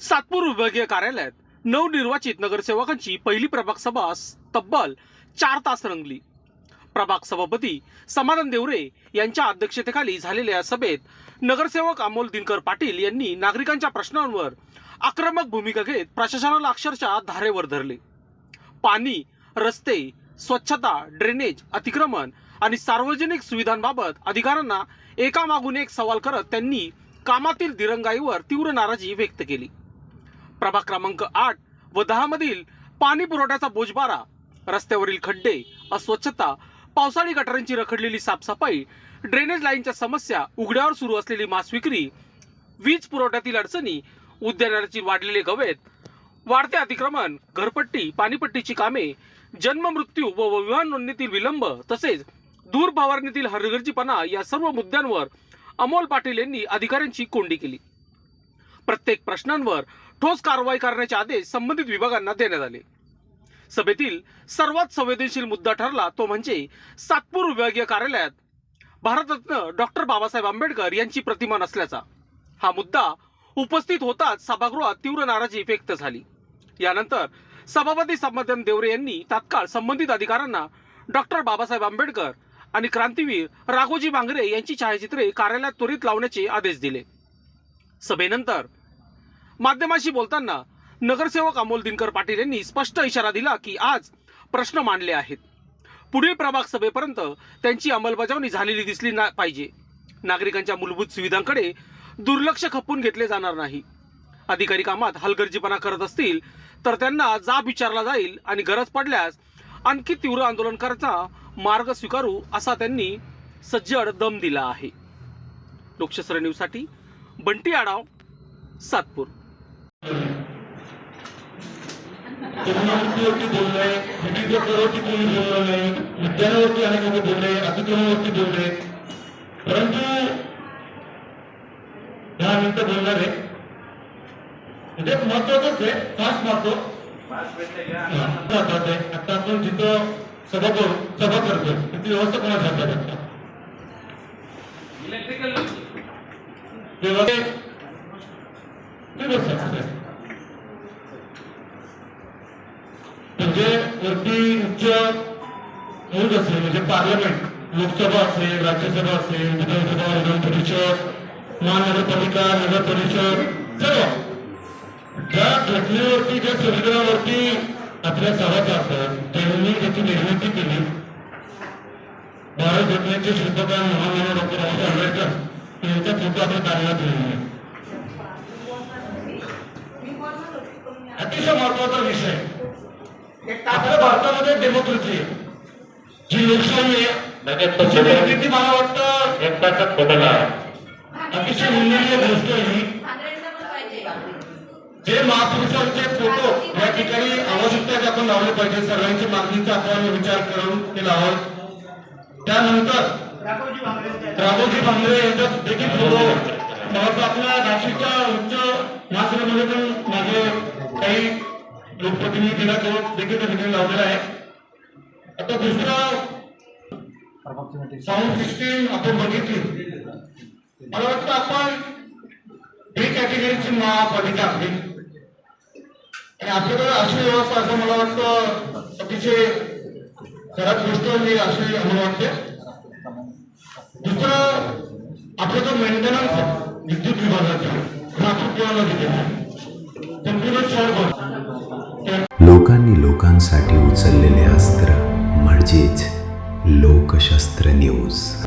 सातपूर विभागीय कार्यालयात नवनिर्वाचित नगरसेवकांची पहिली प्रभाग सभा तब्बल 4 तास रंगली। प्रभाग सभापती समाधान देवरे यांच्या अध्यक्षतेखाली झालेल्या सभेत नगरसेवक अमोल दिनकर पाटील यांनी नागरिकांच्या प्रश्नांवर आक्रमक भूमिका घेत प्रशासनाला अक्षरशः धारेवर धरले। पाणी, रस्ते, स्वच्छता, ड्रेनेज, अतिक्रमण आणि सार्वजनिक सुविधांबाबत अधिकाऱ्यांना एकामागून एक सवाल करत त्यांनी कामातील दिरंगाईवर तीव्र नाराजी व्यक्त केली। प्रभाग क्रमांक 8 व 10 मधील पाणी पुरवठ्याचा बोजबारा, रस्त्यावरील खड्डे, अस्वच्छता, पावसाळी गटारांची रखडलेली साफसफाई, ड्रेनेज लाईनच्या समस्या, उघड्यावर सुरू असलेली मांस विक्री, वीज पुरवठ्यातील अडचणी, उद्यानाची वाढलेले गवत, वाढते अतिक्रमण, घरपट्टी, पाणीपट्टीची कामे, जन्म मृत्यू व विवाह नोंदणीतील विलंब तसेच दूर फवारणीतील हलगर्जीपणा या सर्व मुद्द्यांवर अमोल पाटील यांनी अधिकाऱ्यांची कोंडी केली। प्रत्येक प्रश्नांवर ठोस कारवाई करण्याचे आदेश संबंधित विभागांना देण्यात आले। सभेतील सर्वात संवेदनशील मुद्दा ठरला तो म्हणजे सातपूर विभागीय कार्यालयात भारतरत्न डॉक्टर बाबासाहेब आंबेडकर यांची प्रतिमा नसल्याचा। हा मुद्दा उपस्थित होताच सभागृहात तीव्र नाराजी व्यक्त झाली। यानंतर सभापती समाधान देवरे यांनी तात्काळ संबंधित अधिकाऱ्यांना डॉक्टर बाबासाहेब आंबेडकर आणि क्रांतीवीर राघोजी भांगरे यांची छायाचित्रे कार्यालयात त्वरित लावण्याचे आदेश दिले। सभेनंतर माध्यमांशी बोलताना नगरसेवक अमोल दिनकर पाटील यांनी स्पष्ट इशारा दिला की आज प्रश्न मांडले आहेत, पुढील प्रभाग सभेपर्यंत त्यांची अंमलबजावणी झालेली दिसली पाहिजे। नागरिकांच्या मूलभूत सुविधांकडे दुर्लक्ष खपवून घेतले जाणार नाही। अधिकारी कामात हलगर्जीपणा करत असतील तर त्यांना जाब विचारला जाईल आणि गरज पडल्यास आणखी तीव्र आंदोलन करायचा मार्ग स्वीकारू असा त्यांनी सज्जड दम दिला आहे। लोकशास्त्र न्यूजसाठी बंटी आडाव, सातपूर। जन्ममृत्यूवरती बोलले, विविधतेवरती कोणी बोललं नाही, उद्यानावरती अनेक लोक बोलले, अतिक्रमणावरती बोलले, परंतु 10 मिनिटं बोलणार आहे म्हणजे महत्वाचंच आहे। फास्ट मारतो आता आपण जिथं सभा करतोय तिथली व्यवस्था कोणाच्या हातात आहे? इलेक्ट्रिकल म्हणजे वरती उच्च मूळ असेल म्हणजे पार्लमेंट, लोकसभा असेल, राज्यसभा असेल, विधानसभा, विधान परिषद, महानगरपालिका, नगर परिषद, सर्व ज्या घटनेवरती, ज्या संविधानावरती आपल्या सभा चालतात त्यांनी त्याची निर्मिती केली। भारत घटनेचे शिल्पकार महामानव डॉक्टर बाबासाहेब आंबेडकर यांचा फोटो आपल्या कार्यालयात लिहिला। अतिशय महत्वाचा विषय, आपल्या भारतामध्ये डेमोक्रेसी जी लोकशाही आहे ती मला वाटतं अतिशय निंदनीय गोष्ट आहे। जे महापुरुषांचे फोटो या ठिकाणी आवश्यकता आपण लावले पाहिजे, सर्वांची मागणीचा आपण विचार करून ते लावाल। त्यानंतर राघोजी भांगरे यांचा देखील फोटो मला आपल्या नाशिकच्या उच्च न्यायालयामध्ये पण माझे काही लोकप्रतिनिधींना देखील त्या ठिकाणी लावलेला आहे। आता दुसरा साऊंड सिस्टीम आपण बघितली, मला वाटतं आपण बी कॅटेगरीची महापालिका आपली आणि आपल्याकडे अशी व्यवस्था असं मला वाटतं अतिशय खराब गोष्ट मी अशी आम्हाला वाटते। दुसरं आपला जो मेंटेनन्स विद्युत विभागाचा आपण कोणाला दिले संपूर्ण शहर लोकांनी लोकांसाठी उचललेले अस्त्र म्हणजेच लोकशास्त्र न्यूज।